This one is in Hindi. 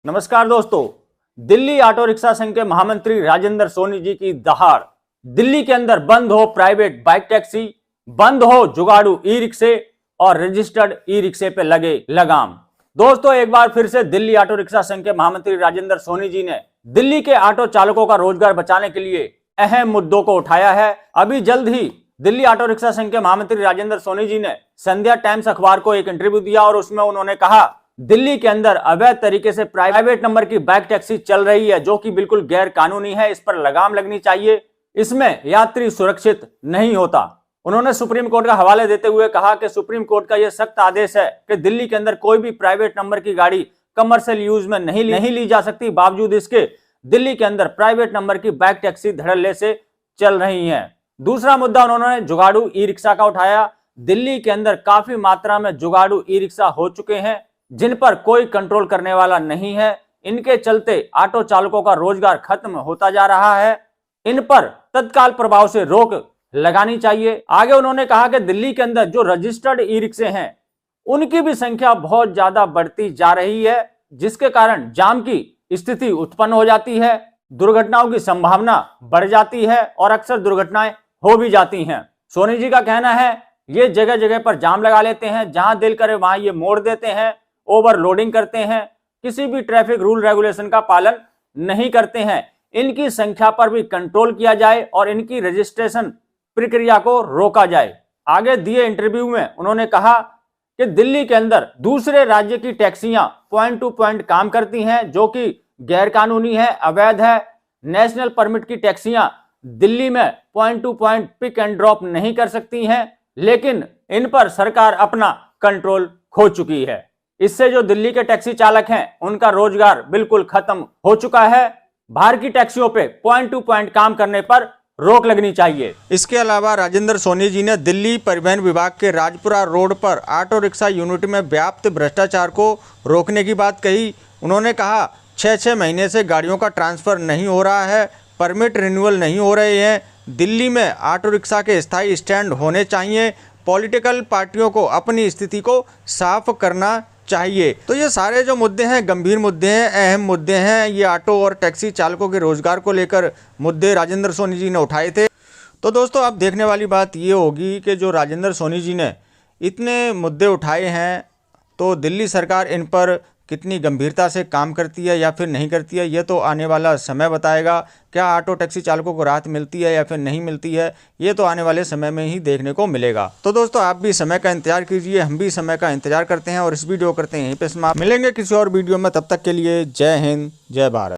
नमस्कार दोस्तों, दिल्ली ऑटो रिक्शा संघ के महामंत्री राजेंद्र सोनी जी की दहाड़। दिल्ली के अंदर बंद हो प्राइवेट बाइक टैक्सी, बंद हो जुगाड़ू ई रिक्शे और रजिस्टर्ड ई रिक्शे पे लगे लगाम। दोस्तों, एक बार फिर से दिल्ली ऑटो रिक्शा संघ के महामंत्री राजेंद्र सोनी जी ने दिल्ली के ऑटो चालकों का रोजगार बचाने के लिए अहम मुद्दों को उठाया है। अभी जल्द ही दिल्ली ऑटो रिक्शा संघ के महामंत्री राजेंद्र सोनी जी ने संध्या टाइम्स अखबार को एक इंटरव्यू दिया और उसमें उन्होंने कहा, दिल्ली के अंदर अवैध तरीके से प्राइवेट नंबर की बाइक टैक्सी चल रही है जो कि बिल्कुल गैर कानूनी है। इस पर लगाम लगनी चाहिए, इसमें यात्री सुरक्षित नहीं होता। उन्होंने सुप्रीम कोर्ट का हवाले देते हुए कहा कि सुप्रीम कोर्ट का यह सख्त आदेश है कि दिल्ली के अंदर कोई भी प्राइवेट नंबर की गाड़ी कमर्शियल यूज में नहीं ली जा सकती। बावजूद इसके दिल्ली के अंदर प्राइवेट नंबर की बाइक टैक्सी धड़ल्ले से चल रही है। दूसरा मुद्दा उन्होंने जुगाड़ू ई रिक्शा का उठाया। दिल्ली के अंदर काफी मात्रा में जुगाड़ू ई रिक्शा हो चुके हैं जिन पर कोई कंट्रोल करने वाला नहीं है। इनके चलते ऑटो चालकों का रोजगार खत्म होता जा रहा है। इन पर तत्काल प्रभाव से रोक लगानी चाहिए। आगे उन्होंने कहा कि दिल्ली के अंदर जो रजिस्टर्ड ई रिक्शे हैं उनकी भी संख्या बहुत ज्यादा बढ़ती जा रही है, जिसके कारण जाम की स्थिति उत्पन्न हो जाती है, दुर्घटनाओं की संभावना बढ़ जाती है और अक्सर दुर्घटनाएं हो भी जाती हैं। सोनी जी का कहना है ये जगह जगह पर जाम लगा लेते हैं, जहां दिल करे वहां ये मोड़ देते हैं, ओवरलोडिंग करते हैं, किसी भी ट्रैफिक रूल रेगुलेशन का पालन नहीं करते हैं। इनकी संख्या पर भी कंट्रोल किया जाए और इनकी रजिस्ट्रेशन प्रक्रिया को रोका जाए। आगे दिए इंटरव्यू में उन्होंने कहा कि दिल्ली के अंदर दूसरे राज्य की टैक्सियां पॉइंट टू पॉइंट काम करती हैं जो कि गैर कानूनी है, अवैध है। नेशनल परमिट की टैक्सियां दिल्ली में point to point pick and drop नहीं कर सकती हैं, लेकिन इन पर सरकार अपना कंट्रोल खो चुकी है। इससे जो दिल्ली के टैक्सी चालक हैं उनका रोजगार बिल्कुल खत्म हो चुका है। बाहर की टैक्सियों पे पॉइंट टू पॉइंट काम करने पर रोक लगनी चाहिए। इसके अलावा राजेंद्र सोनी जी ने दिल्ली परिवहन विभाग के राजपुरा रोड पर ऑटो रिक्शा यूनिट में व्याप्त भ्रष्टाचार को रोकने की बात कही। उन्होंने कहा 6-6 महीने से गाड़ियों का ट्रांसफ़र नहीं हो रहा है, परमिट रिन्यूअल नहीं हो रहे हैं। दिल्ली में ऑटो रिक्शा के स्थायी स्टैंड होने चाहिए। पॉलिटिकल पार्टियों को अपनी स्थिति को साफ करना चाहिए। तो ये सारे जो मुद्दे हैं गंभीर मुद्दे हैं, अहम मुद्दे हैं। ये ऑटो और टैक्सी चालकों के रोजगार को लेकर मुद्दे राजेंद्र सोनी जी ने उठाए थे। तो दोस्तों, अब देखने वाली बात ये होगी कि जो राजेंद्र सोनी जी ने इतने मुद्दे उठाए हैं तो दिल्ली सरकार इन पर कितनी गंभीरता से काम करती है या फिर नहीं करती है, ये तो आने वाला समय बताएगा। क्या ऑटो टैक्सी चालकों को राहत मिलती है या फिर नहीं मिलती है, ये तो आने वाले समय में ही देखने को मिलेगा। तो दोस्तों, आप भी समय का इंतजार कीजिए, हम भी समय का इंतजार करते हैं और इस वीडियो करते हैं यहीं पे समाप्त। मिलेंगे किसी और वीडियो में, तब तक के लिए जय हिंद, जय भारत।